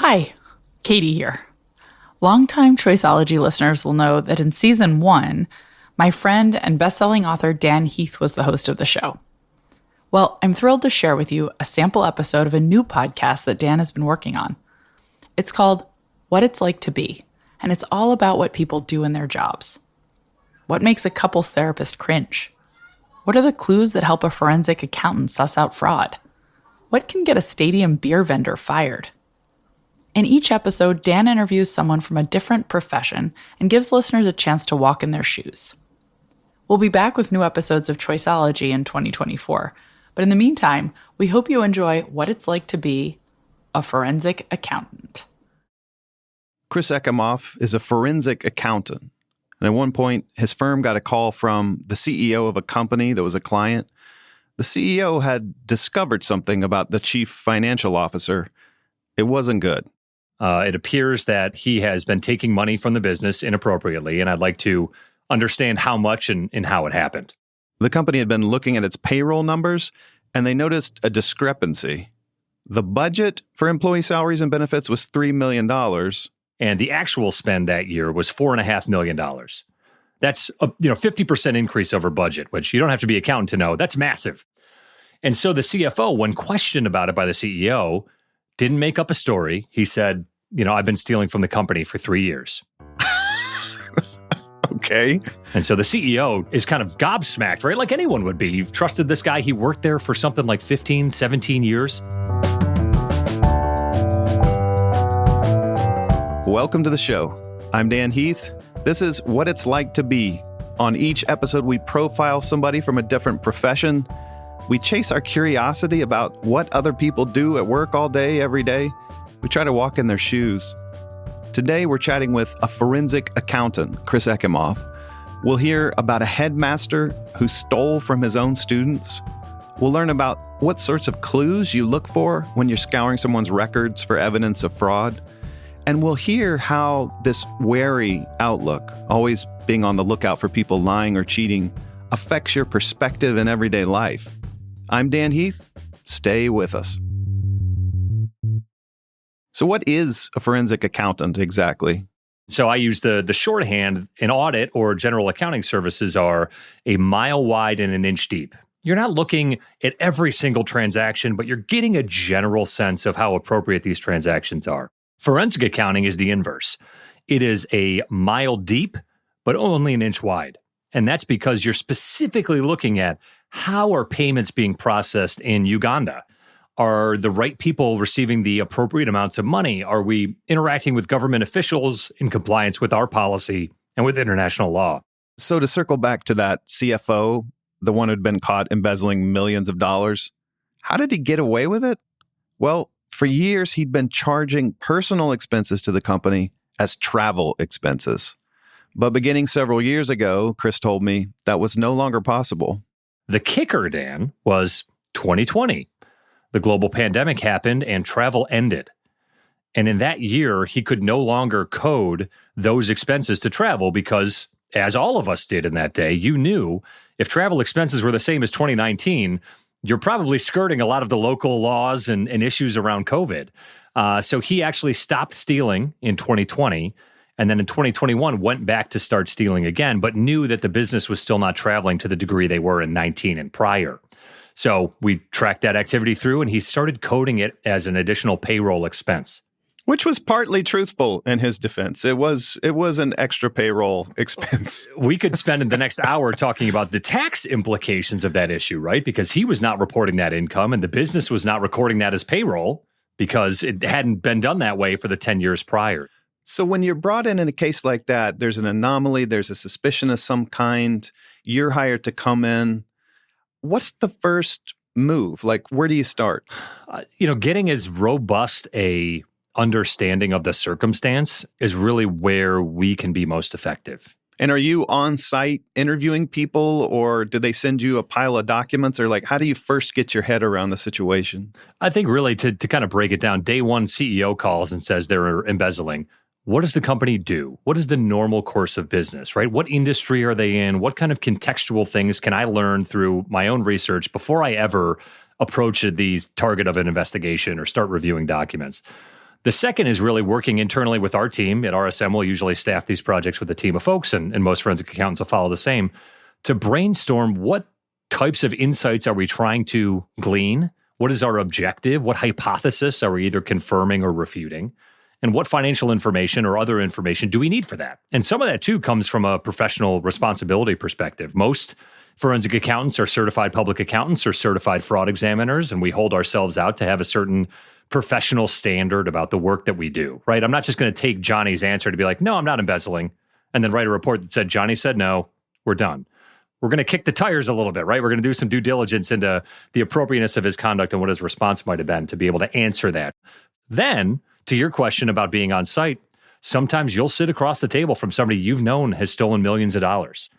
Hi, Katie here. Longtime Choiceology listeners will know that in season 1, my friend and bestselling author Dan Heath was the host of the show. Well, I'm thrilled to share with you a sample episode of a new podcast that Dan has been working on. It's called What It's Like to Be, and it's all about what people do in their jobs. What makes a couples therapist cringe? What are the clues that help a forensic accountant suss out fraud? What can get a stadium beer vendor fired? In each episode, Dan interviews someone from a different profession and gives listeners a chance to walk in their shoes. We'll be back with new episodes of Choiceology in 2024, but in the meantime, we hope you enjoy what it's like to be a forensic accountant. Chris Ekimoff is a forensic accountant, and at one point, his firm got a call from the CEO of a company that was a client. The CEO had discovered something about the chief financial officer. It wasn't good. It appears that he has been taking money from the business inappropriately, and I'd like to understand how much and how it happened. The company had been looking at its payroll numbers, and they noticed a discrepancy. The budget for employee salaries and benefits was $3 million. And the actual spend that year was $4.5 million. That's a 50% increase over budget, which you don't have to be an accountant to know. That's massive. And so the CFO, when questioned about it by the CEO, didn't make up a story. He said, I've been stealing from the company for 3 years. Okay. And so the CEO is kind of gobsmacked, right? Like anyone would be. You've trusted this guy. He worked there for something like 15, 17 years. Welcome to the show. I'm Dan Heath. This is What It's Like to Be. On each episode, we profile somebody from a different profession. We chase our curiosity about what other people do at work all day, every day. We try to walk in their shoes. Today, we're chatting with a forensic accountant, Chris Ekimoff. We'll hear about a headmaster who stole from his own students. We'll learn about what sorts of clues you look for when you're scouring someone's records for evidence of fraud. And we'll hear how this wary outlook, always being on the lookout for people lying or cheating, affects your perspective in everyday life. I'm Dan Heath. Stay with us. So what is a forensic accountant exactly? So I use the shorthand. An audit or general accounting services are a mile wide and an inch deep. You're not looking at every single transaction, but you're getting a general sense of how appropriate these transactions are. Forensic accounting is the inverse. It is a mile deep, but only an inch wide. And that's because you're specifically looking at how are payments being processed in Uganda? Are the right people receiving the appropriate amounts of money? Are we interacting with government officials in compliance with our policy and with international law? So to circle back to that CFO, the one who'd been caught embezzling millions of dollars, how did he get away with it? Well, for years, he'd been charging personal expenses to the company as travel expenses. But beginning several years ago, Chris told me that was no longer possible. The kicker, Dan, was 2020. The global pandemic happened and travel ended. And in that year, he could no longer code those expenses to travel because, as all of us did in that day, you knew if travel expenses were the same as 2019, you're probably skirting a lot of the local laws and issues around COVID. So he actually stopped stealing in 2020, and then in 2021 went back to start stealing again, but knew that the business was still not traveling to the degree they were in 19 and prior. So we tracked that activity through, and he started coding it as an additional payroll expense. Which was partly truthful in his defense. It was an extra payroll expense. We could spend the next hour talking about the tax implications of that issue, right? Because he was not reporting that income, and the business was not recording that as payroll because it hadn't been done that way for the 10 years prior. So when you're brought in a case like that, there's an anomaly, there's a suspicion of some kind, you're hired to come in. What's the first move? Like, where do you start? Getting as robust a understanding of the circumstance is really where we can be most effective. And are you on site interviewing people, or do they send you a pile of documents? Or how do you first get your head around the situation? I think really to kind of break it down, day one, CEO calls and says they're embezzling. What does the company do? What is the normal course of business, right? What industry are they in? What kind of contextual things can I learn through my own research before I ever approach the target of an investigation or start reviewing documents? The second is really working internally with our team. At RSM, we'll usually staff these projects with a team of folks, and most forensic accountants will follow the same, to brainstorm what types of insights are we trying to glean? What is our objective? What hypothesis are we either confirming or refuting? And what financial information or other information do we need for that? And some of that, too, comes from a professional responsibility perspective. Most forensic accountants are certified public accountants or certified fraud examiners, and we hold ourselves out to have a certain professional standard about the work that we do, right? I'm not just going to take Johnny's answer to be like, no, I'm not embezzling, and then write a report that said, Johnny said no, we're done. We're going to kick the tires a little bit, right? We're going to do some due diligence into the appropriateness of his conduct and what his response might have been to be able to answer that. Then, to your question about being on site, sometimes you'll sit across the table from somebody you've known has stolen millions of dollars.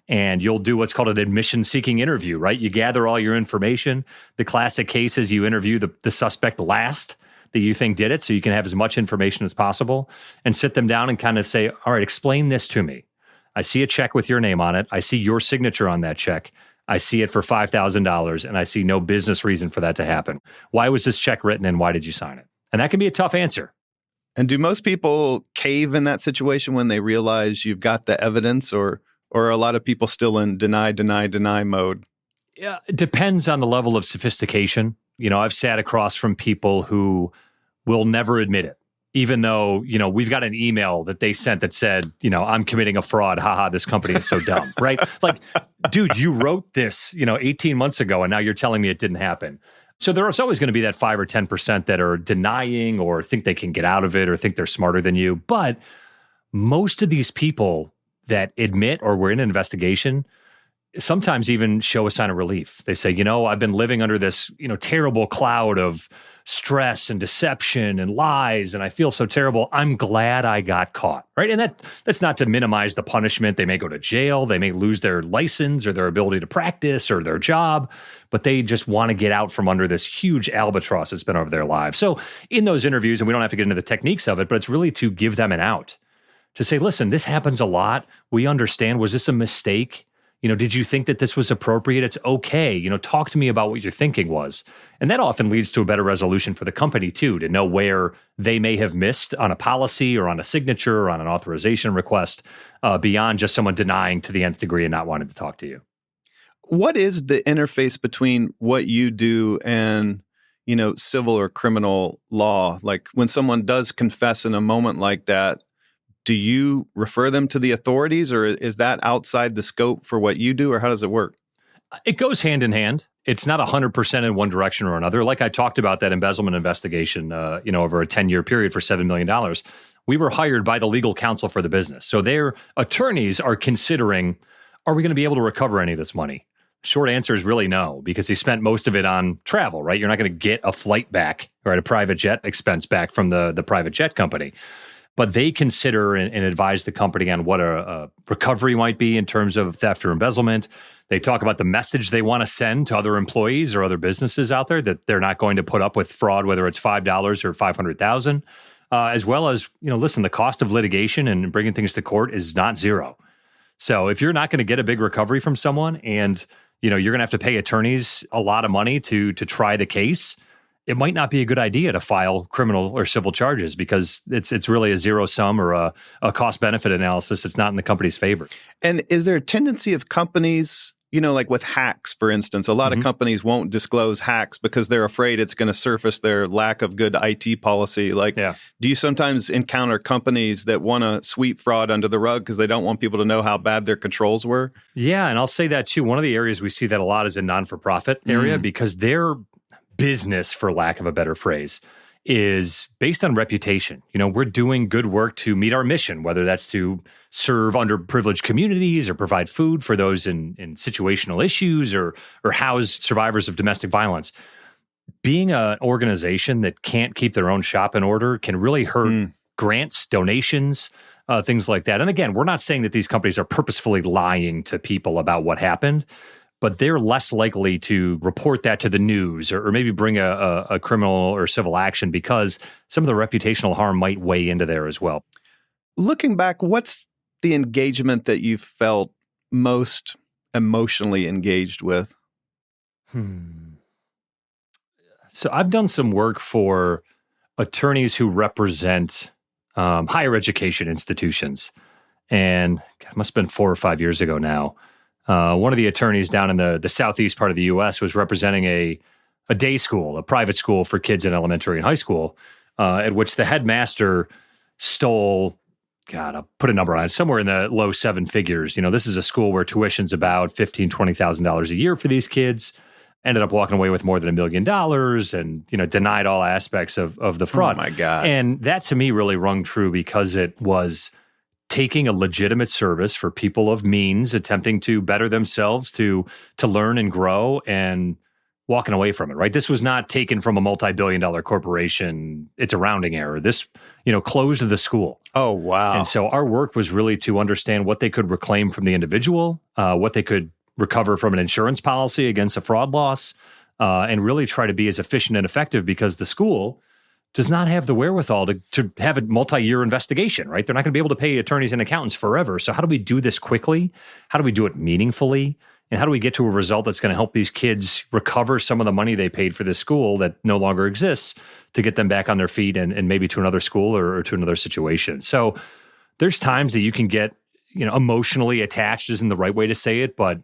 And you'll do what's called an admission-seeking interview, right? You gather all your information. The classic case is you interview the suspect last that you think did it, so you can have as much information as possible, and sit them down and kind of say, all right, explain this to me. I see a check with your name on it. I see your signature on that check. I see it for $5,000, and I see no business reason for that to happen. Why was this check written, and why did you sign it? And that can be a tough answer. And do most people cave in that situation when they realize you've got the evidence, or are a lot of people still in deny mode? Yeah, it depends on the level of sophistication. You know, I've sat across from people who will never admit it, even though, you know, we've got an email that they sent that said, you know, I'm committing a fraud. Haha, this company is so dumb, right? Like, dude, you wrote this, 18 months ago, and now you're telling me it didn't happen. So there's always going to be that 5 or 10% that are denying or think they can get out of it or think they're smarter than you. But most of these people that admit or were in an investigation sometimes even show a sign of relief. They say, I've been living under this, terrible cloud of stress and deception and lies, and I feel so terrible. I'm glad I got caught, right? And that's not to minimize the punishment. They may go to jail. They may lose their license or their ability to practice or their job, but they just want to get out from under this huge albatross that's been over their lives. So in those interviews, and we don't have to get into the techniques of it, but it's really to give them an out, to say, listen, this happens a lot. We understand. Was this a mistake? Did you think that this was appropriate? It's okay. Talk to me about what your thinking was. And that often leads to a better resolution for the company too, to know where they may have missed on a policy or on a signature or on an authorization request, beyond just someone denying to the nth degree and not wanting to talk to you. What is the interface between what you do and, civil or criminal law? Like when someone does confess in a moment like that, do you refer them to the authorities, or is that outside the scope for what you do, or how does it work? It goes hand in hand. It's not 100% in one direction or another. Like I talked about that embezzlement investigation, over a 10-year period for $7 million. We were hired by the legal counsel for the business. So their attorneys are considering, are we going to be able to recover any of this money? Short answer is really no, because he spent most of it on travel, right? You're not going to get a flight back or a private jet expense back from the private jet company. But they consider and advise the company on what a recovery might be in terms of theft or embezzlement. They talk about the message they want to send to other employees or other businesses out there that they're not going to put up with fraud, whether it's $5 or $500,000, as well as, listen, the cost of litigation and bringing things to court is not zero. So if you're not going to get a big recovery from someone and, you're going to have to pay attorneys a lot of money to try the case, it might not be a good idea to file criminal or civil charges, because it's really a zero sum or a cost benefit analysis. It's not in the company's favor. And is there a tendency of companies, like with hacks, for instance, a lot of companies won't disclose hacks because they're afraid it's going to surface their lack of good IT policy. Do you sometimes encounter companies that want to sweep fraud under the rug because they don't want people to know how bad their controls were? Yeah, and I'll say that too. One of the areas we see that a lot is in non-for-profit area, because they're business, for lack of a better phrase, is based on reputation. We're doing good work to meet our mission, whether that's to serve underprivileged communities or provide food for those in situational issues or house survivors of domestic violence. Being an organization that can't keep their own shop in order can really hurt grants, donations, things like that. And again, we're not saying that these companies are purposefully lying to people about what happened, but they're less likely to report that to the news or maybe bring a criminal or civil action, because some of the reputational harm might weigh into there as well. Looking back, what's the engagement that you felt most emotionally engaged with? So I've done some work for attorneys who represent higher education institutions. And it must have been 4 or 5 years ago now. One of the attorneys down in the southeast part of the U.S. was representing a day school, a private school for kids in elementary and high school, at which the headmaster stole, God, I'll put a number on it, somewhere in the low 7 figures. This is a school where tuition's about $15,000, $20,000 a year for these kids. Ended up walking away with more than $1 million and, denied all aspects of the fraud. Oh, my God. And that to me really rung true because it was taking a legitimate service for people of means, attempting to better themselves, to learn and grow, and walking away from it, right? This was not taken from a multi-billion-dollar corporation. It's a rounding error. This, closed the school. Oh, wow. And so our work was really to understand what they could reclaim from the individual, what they could recover from an insurance policy against a fraud loss, and really try to be as efficient and effective because the school does not have the wherewithal to have a multi-year investigation, right? They're not going to be able to pay attorneys and accountants forever. So how do we do this quickly? How do we do it meaningfully? And how do we get to a result that's going to help these kids recover some of the money they paid for this school that no longer exists to get them back on their feet and maybe to another school or to another situation? So there's times that you can get, emotionally attached isn't the right way to say it, but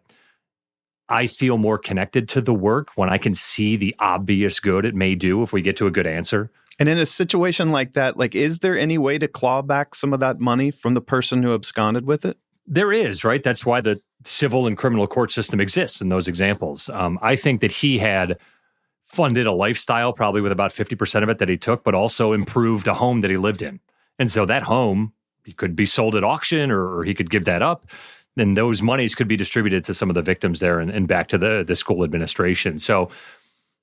I feel more connected to the work when I can see the obvious good it may do if we get to a good answer. And in a situation like that, is there any way to claw back some of that money from the person who absconded with it? There is, right? That's why the civil and criminal court system exists in those examples. I think that he had funded a lifestyle, probably with about 50% of it that he took, but also improved a home that he lived in. And so that home, he could be sold at auction or he could give that up. And those monies could be distributed to some of the victims there and back to the school administration. So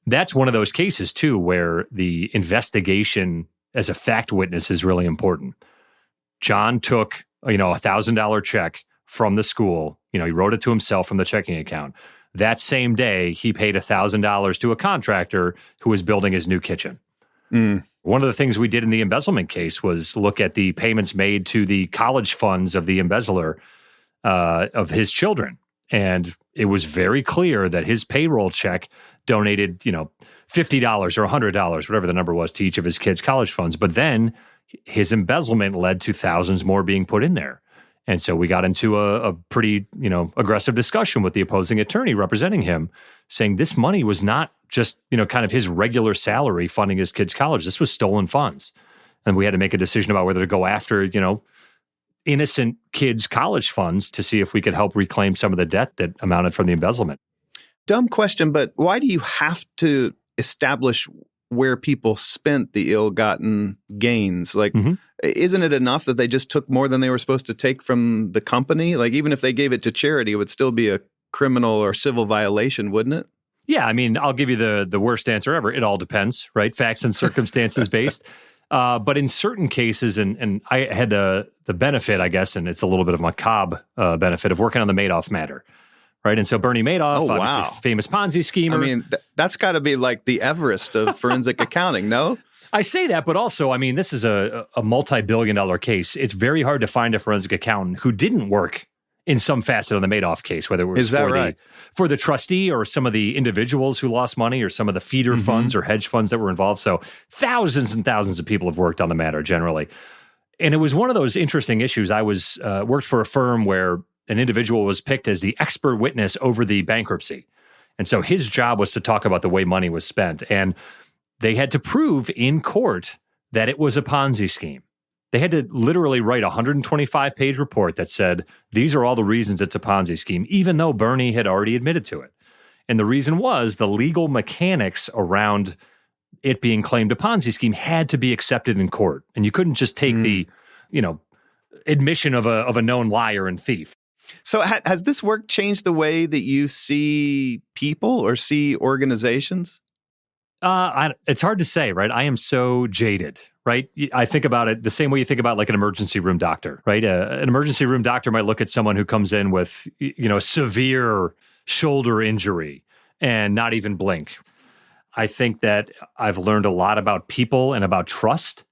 that's one of those cases, too, where the investigation as a fact witness is really important. John took, a $1,000 check from the school. He wrote it to himself from the checking account. That same day, he paid $1,000 to a contractor who was building his new kitchen. One of the things we did in the embezzlement case was look at the payments made to the college funds of the embezzler of his children. And it was very clear that his payroll check donated, $50 or $100, whatever the number was, to each of his kids' college funds. But then his embezzlement led to thousands more being put in there. And so we got into a pretty, aggressive discussion with the opposing attorney representing him, saying this money was not just, kind of his regular salary funding his kids' college. This was stolen funds. And we had to make a decision about whether to go after, innocent kids' college funds to see if we could help reclaim some of the debt that amounted from the embezzlement. Dumb question, but why do you have to establish where people spent the ill-gotten gains? Isn't it enough that they just took more than they were supposed to take from the company? Even if they gave it to charity, it would still be a criminal or civil violation, wouldn't it? Yeah, I'll give you the worst answer ever. It all depends, right? Facts and circumstances based. But in certain cases, and I had the benefit, I guess, and it's a little bit of a macabre benefit of working on the Madoff matter, right? And so Bernie Madoff, obviously famous Ponzi schemer. That's got to be like the Everest of forensic accounting, no? I say that, but also, this is a multi-billion-dollar case. It's very hard to find a forensic accountant who didn't work in some facet of the Madoff case, whether it was for the trustee or some of the individuals who lost money or some of the feeder funds or hedge funds that were involved. So thousands and thousands of people have worked on the matter generally. And it was one of those interesting issues. I was worked for a firm where an individual was picked as the expert witness over the bankruptcy. And so his job was to talk about the way money was spent. And they had to prove in court that it was a Ponzi scheme. They had to literally write a 125-page report that said, these are all the reasons it's a Ponzi scheme, even though Bernie had already admitted to it. And the reason was the legal mechanics around it being claimed a Ponzi scheme had to be accepted in court. And you couldn't just take the, admission of a known liar and thief. So has this work changed the way that you see people or see organizations? It's hard to say, right? I am so jaded, right? I think about it the same way you think about like an emergency room doctor, right? An emergency room doctor might look at someone who comes in with, a severe shoulder injury and not even blink. I think that I've learned a lot about people and about trust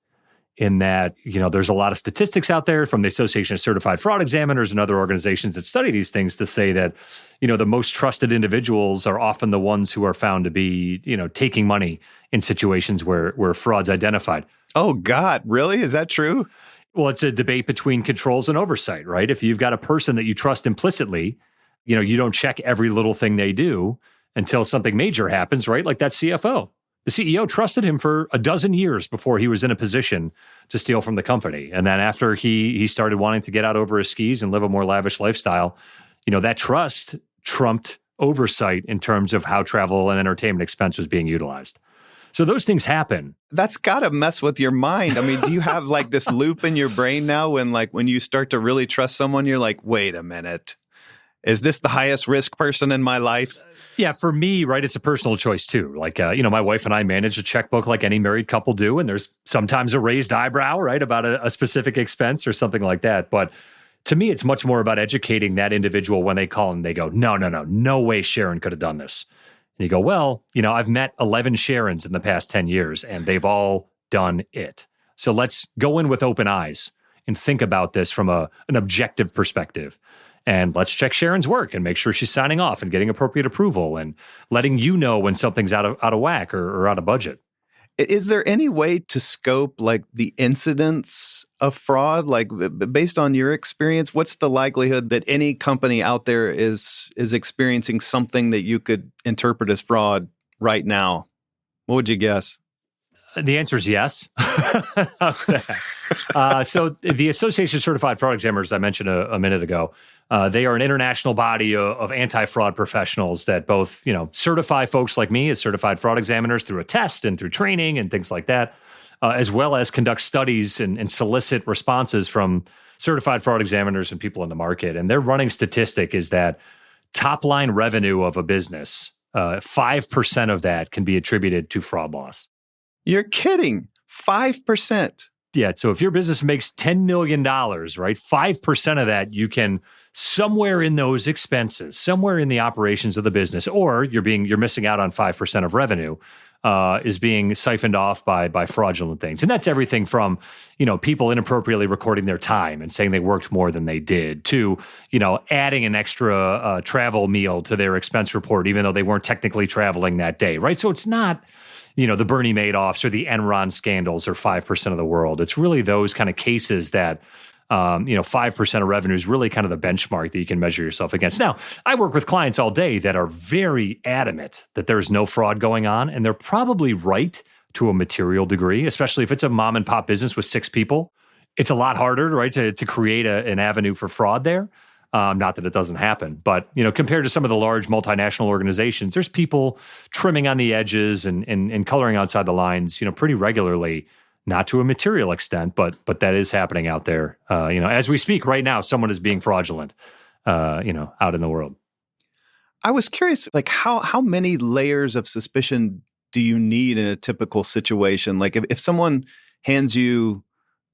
in that, there's a lot of statistics out there from the Association of Certified Fraud Examiners and other organizations that study these things to say that, the most trusted individuals are often the ones who are found to be, taking money in situations where fraud's identified. Oh, God, really? Is that true? Well, it's a debate between controls and oversight, right? If you've got a person that you trust implicitly, you don't check every little thing they do until something major happens, right? Like that CFO. The CEO trusted him for a dozen years before he was in a position to steal from the company. And then after he started wanting to get out over his skis and live a more lavish lifestyle, that trust trumped oversight in terms of how travel and entertainment expense was being utilized. So those things happen. That's got to mess with your mind. I mean, do you have like this loop in your brain now when you start to really trust someone, you're like, wait a minute, is this the highest risk person in my life? Yeah, for me, right, it's a personal choice too. Like, my wife and I manage a checkbook like any married couple do, and there's sometimes a raised eyebrow, right, about a specific expense or something like that. But to me, it's much more about educating that individual when they call and they go, no way Sharon could have done this. And you go, well, I've met 11 Sharons in the past 10 years, and they've all done it. So let's go in with open eyes and think about this from an objective perspective. And let's check Sharon's work and make sure she's signing off and getting appropriate approval and letting you know when something's out of whack or out of budget. Is there any way to scope like the incidence of fraud? Like based on your experience, what's the likelihood that any company out there is experiencing something that you could interpret as fraud right now? What would you guess? The answer is yes. How's that? So the Association of Certified Fraud Examiners I mentioned a minute ago, they are an international body of anti-fraud professionals that both, certify folks like me as certified fraud examiners through a test and through training and things like that, as well as conduct studies and solicit responses from certified fraud examiners and people in the market. And their running statistic is that top line revenue of a business, 5% of that can be attributed to fraud loss. You're kidding. 5%. Yeah. So if your business makes $10 million, right, 5% of that you can somewhere in those expenses, somewhere in the operations of the business, or you're missing out on 5% of revenue is being siphoned off by fraudulent things. And that's everything from, people inappropriately recording their time and saying they worked more than they did to, adding an extra travel meal to their expense report, even though they weren't technically traveling that day, right? So it's not, the Bernie Madoffs or the Enron scandals are 5% of the world. It's really those kind of cases that, 5% of revenue is really kind of the benchmark that you can measure yourself against. Now, I work with clients all day that are very adamant that there's no fraud going on, and they're probably right to a material degree, especially if it's a mom and pop business with 6 people. It's a lot harder, right, to create an avenue for fraud there. Not that it doesn't happen, but compared to some of the large multinational organizations, there's people trimming on the edges and coloring outside the lines, pretty regularly. Not to a material extent, but that is happening out there. As we speak right now, someone is being fraudulent, out in the world. I was curious, like how many layers of suspicion do you need in a typical situation? Like if someone hands you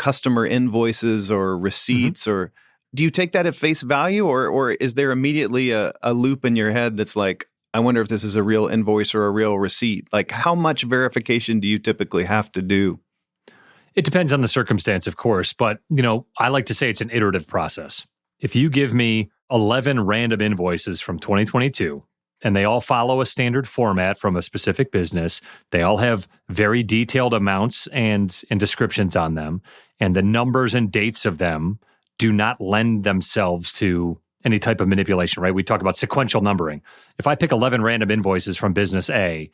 customer invoices or receipts, or do you take that at face value, or is there immediately a loop in your head that's like, I wonder if this is a real invoice or a real receipt? Like how much verification do you typically have to do? It depends on the circumstance, of course, but, I like to say it's an iterative process. If you give me 11 random invoices from 2022, and they all follow a standard format from a specific business, they all have very detailed amounts and descriptions on them, and the numbers and dates of them do not lend themselves to any type of manipulation, right? We talk about sequential numbering. If I pick 11 random invoices from business A,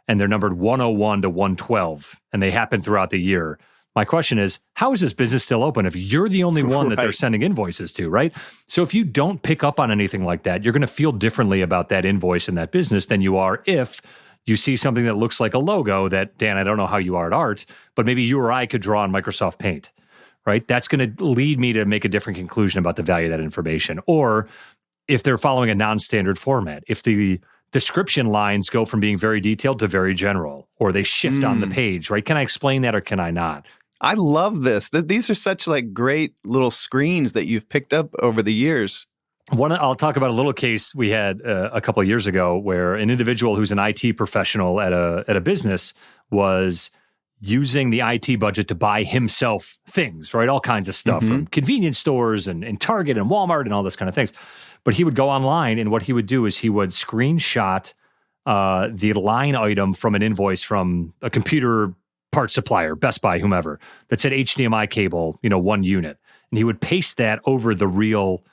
and they're numbered 101 to 112, and they happen throughout the year, my question is, how is this business still open if you're the only one that they're sending invoices to, right? So if you don't pick up on anything like that, you're going to feel differently about that invoice and that business than you are if you see something that looks like a logo that, Dan, I don't know how you are at art, but maybe you or I could draw on Microsoft Paint, right? That's going to lead me to make a different conclusion about the value of that information. Or if they're following a non-standard format, if the description lines go from being very detailed to very general, or they shift on the page, right? Can I explain that or can I not? I love this. These are such like great little screens that you've picked up over the years. I'll talk about a little case we had a couple of years ago where an individual who's an IT professional at a business was using the IT budget to buy himself things, right? All kinds of stuff from convenience stores and Target and Walmart and all this kind of things. But he would go online, and what he would do is he would screenshot the line item from an invoice from a computer parts supplier, Best Buy, whomever, that said HDMI cable, 1 unit. And he would paste that over the real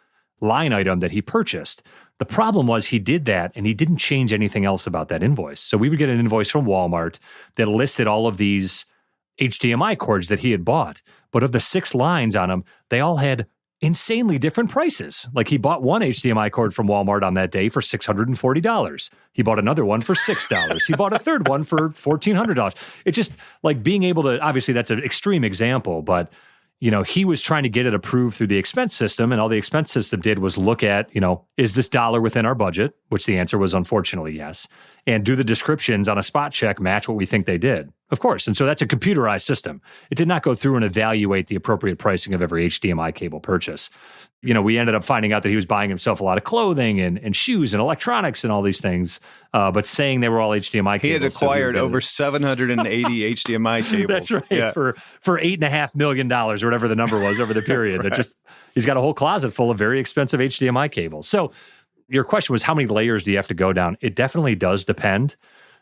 line item that he purchased. The problem was he did that and he didn't change anything else about that invoice. So we would get an invoice from Walmart that listed all of these HDMI cords that he had bought. But of the 6 lines on them, they all had insanely different prices. Like he bought one HDMI cord from Walmart on that day for $640. He bought another one for $6. He bought a third one for $1,400. It's just like being able to, obviously that's an extreme example, but he was trying to get it approved through the expense system, and all the expense system did was look at, is this dollar within our budget? Which the answer was unfortunately yes. And do the descriptions on a spot check match what we think they did? Of course. And so that's a computerized system. It did not go through and evaluate the appropriate pricing of every HDMI cable purchase. We ended up finding out that he was buying himself a lot of clothing and shoes and electronics and all these things, but saying they were all HDMI cables. He had acquired over 780 HDMI cables. That's right, yeah. for $8.5 million or whatever the number was over the period. Right. He's got a whole closet full of very expensive HDMI cables. So your question was, how many layers do you have to go down? It definitely does depend.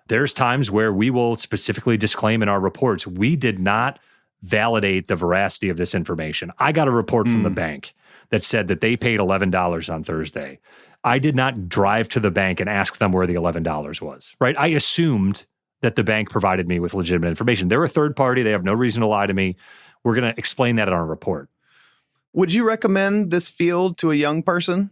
There's times where we will specifically disclaim in our reports, we did not validate the veracity of this information. I got a report from the bank that said that they paid $11 on Thursday. I did not drive to the bank and ask them where the $11 was, right? I assumed that the bank provided me with legitimate information. They're a third party. They have no reason to lie to me. We're going to explain that in our report. Would you recommend this field to a young person?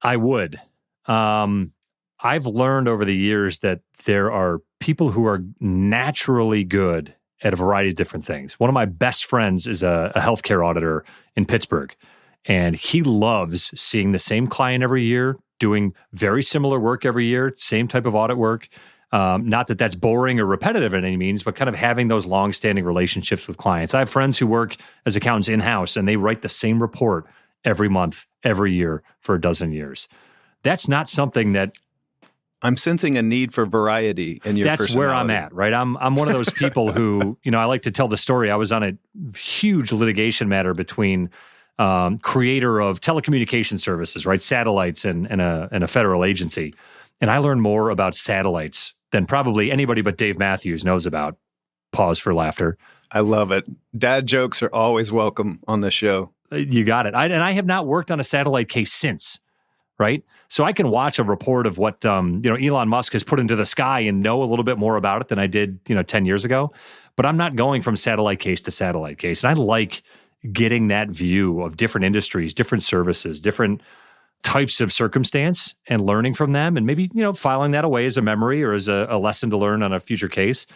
I would. I've learned over the years that there are people who are naturally good at a variety of different things. One of my best friends is a healthcare auditor in Pittsburgh, and he loves seeing the same client every year, doing very similar work every year, same type of audit work. Not that that's boring or repetitive in any means, but kind of having those long-standing relationships with clients. I have friends who work as accountants in-house, and they write the same report every month, every year for a dozen years. That's not something that I'm sensing a need for variety in your personality. That's where I'm at, right? I'm one of those people who, I like to tell the story. I was on a huge litigation matter between creator of telecommunication services, right? Satellites and a federal agency. And I learned more about satellites than probably anybody but Dave Matthews knows about. Pause for laughter. I love it. Dad jokes are always welcome on this show. You got it. And I have not worked on a satellite case since, right? So I can watch a report of what Elon Musk has put into the sky and know a little bit more about it than I did 10 years ago. But I'm not going from satellite case to satellite case. And I like getting that view of different industries, different services, different types of circumstance and learning from them, and maybe filing that away as a memory or as a lesson to learn on a future case.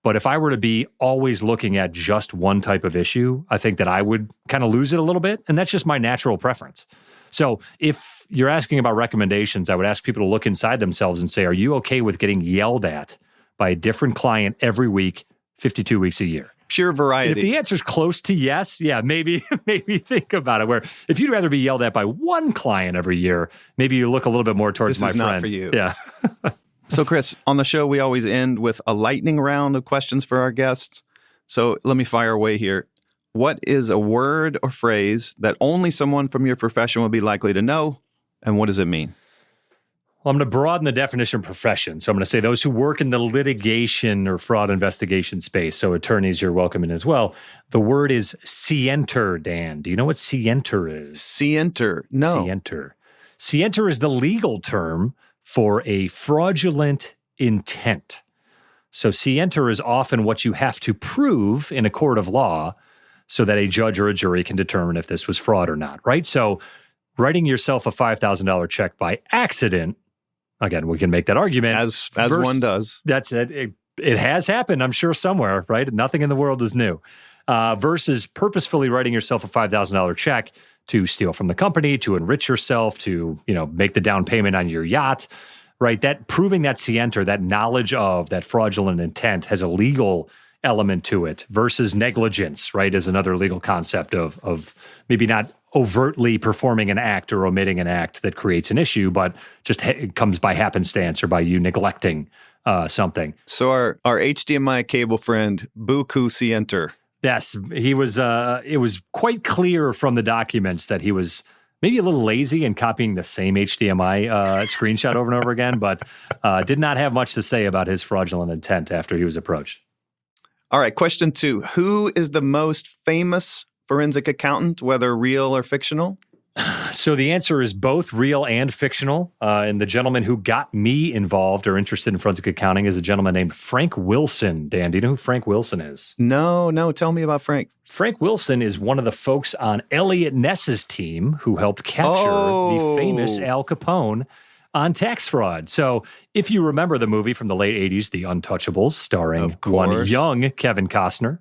But if I were to be always looking at just one type of issue, I think that I would kind of lose it a little bit. And that's just my natural preference. So if you're asking about recommendations, I would ask people to look inside themselves and say, are you okay with getting yelled at by a different client every week, 52 weeks a year? Pure variety. And if the answer is close to yes, maybe think about it. Where if you'd rather be yelled at by one client every year, maybe you look a little bit more towards my friend. This is not for you. Yeah. So, Chris, on the show, we always end with a lightning round of questions for our guests. So let me fire away here. What is a word or phrase that only someone from your profession would be likely to know, and what does it mean? Well, I'm going to broaden the definition of profession. So I'm going to say those who work in the litigation or fraud investigation space. So attorneys, you're welcome in as well. The word is scienter, Dan. Do you know what scienter is? Scienter? No. Scienter. Scienter is the legal term for a fraudulent intent. So scienter is often what you have to prove in a court of law so that a judge or a jury can determine if this was fraud or not, right? So writing yourself a $5,000 check by accident, again, we can make that argument. As one does. That's it. It has happened, I'm sure, somewhere, right? Nothing in the world is new. Versus purposefully writing yourself a $5,000 check to steal from the company, to enrich yourself, to make the down payment on your yacht, right? That proving that scienter, that knowledge of that fraudulent intent has a legal element to it versus negligence, right, is another legal concept of maybe not overtly performing an act or omitting an act that creates an issue, but just it comes by happenstance or by you neglecting something. So our HDMI cable friend, Buku Sienter. Yes, he was. It was quite clear from the documents that he was maybe a little lazy in copying the same HDMI screenshot over and over again, but did not have much to say about his fraudulent intent after he was approached. All right, question 2. Who is the most famous forensic accountant, whether real or fictional? So the answer is both real and fictional. And the gentleman who got me involved or interested in forensic accounting is a gentleman named Frank Wilson. Dan, do you know who Frank Wilson is? No. Tell me about Frank. Frank Wilson is one of the folks on Elliot Ness's team who helped capture the famous Al Capone on tax fraud. So if you remember the movie from the late 80s, The Untouchables, starring one young Kevin Costner,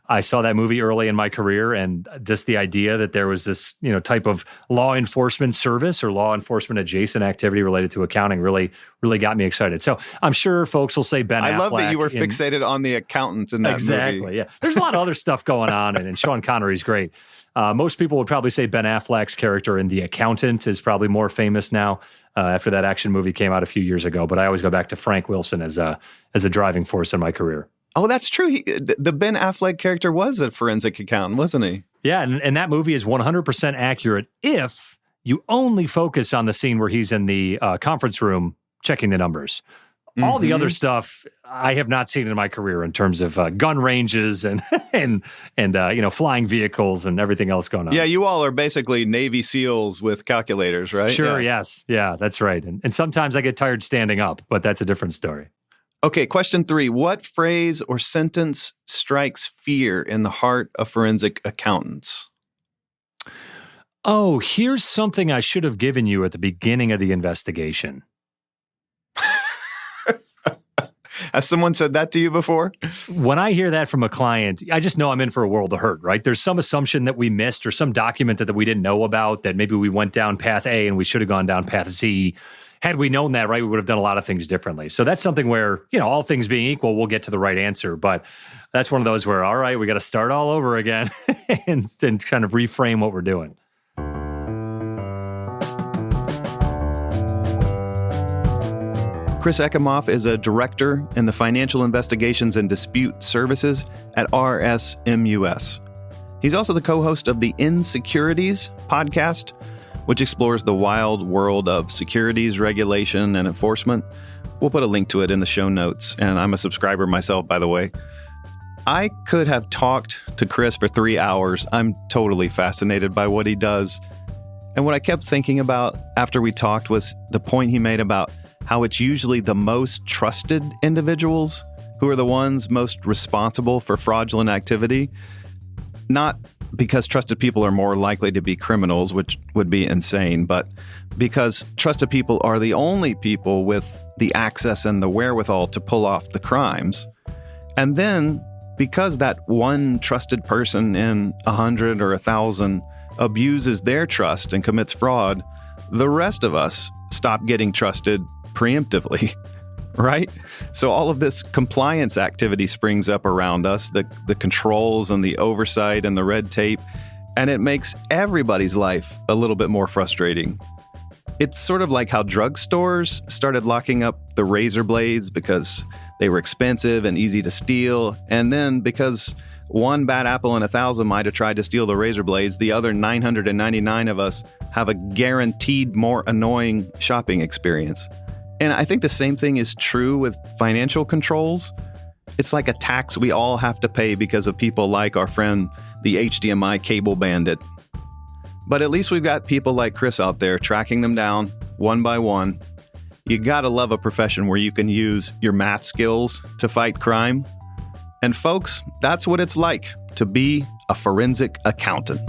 I saw that movie early in my career, and just the idea that there was this, type of law enforcement service or law enforcement adjacent activity related to accounting really got me excited. So I'm sure folks will say Ben Affleck. I love that you were fixated on the accountant in that movie. Exactly, yeah. There's a lot of other stuff going on, and Sean Connery's great. Most people would probably say Ben Affleck's character in The Accountant is probably more famous now after that action movie came out a few years ago. But I always go back to Frank Wilson as a driving force in my career. Oh, that's true. The Ben Affleck character was a forensic accountant, wasn't he? Yeah, and that movie is 100% accurate if you only focus on the scene where he's in the conference room checking the numbers. All the other stuff I have not seen in my career in terms of gun ranges and flying vehicles and everything else going on. Yeah, you all are basically Navy SEALs with calculators, right? Sure, yes. Yeah, that's right. And sometimes I get tired standing up, but that's a different story. Okay, question 3. What phrase or sentence strikes fear in the heart of forensic accountants? Oh, here's something I should have given you at the beginning of the investigation. Has someone said that to you before? When I hear that from a client, I just know I'm in for a world of hurt, right? There's some assumption that we missed or some document that we didn't know about that maybe we went down path A and we should have gone down path Z. Had we known that, right, we would have done a lot of things differently. So that's something where, all things being equal, we'll get to the right answer. But that's one of those where, all right, we got to start all over again and kind of reframe what we're doing. Chris Eckimoff is a director in the Financial Investigations and Dispute Services at RSMUS. He's also the co-host of the Insecurities podcast, which explores the wild world of securities regulation and enforcement. We'll put a link to it in the show notes, and I'm a subscriber myself, by the way. I could have talked to Chris for 3 hours. I'm totally fascinated by what he does. And what I kept thinking about after we talked was the point he made about how it's usually the most trusted individuals who are the ones most responsible for fraudulent activity. Not because trusted people are more likely to be criminals, which would be insane, but because trusted people are the only people with the access and the wherewithal to pull off the crimes. And then, because that one trusted person in 100 or 1,000 abuses their trust and commits fraud, the rest of us stop getting trusted preemptively, right? So all of this compliance activity springs up around us, the controls and the oversight and the red tape, and it makes everybody's life a little bit more frustrating. It's sort of like how drugstores started locking up the razor blades because they were expensive and easy to steal, and then because one bad apple in 1,000 might have tried to steal the razor blades, the other 999 of us have a guaranteed more annoying shopping experience. And I think the same thing is true with financial controls. It's like a tax we all have to pay because of people like our friend, the HDMI cable bandit. But at least we've got people like Chris out there tracking them down one by one. You gotta love a profession where you can use your math skills to fight crime. And folks, that's what it's like to be a forensic accountant.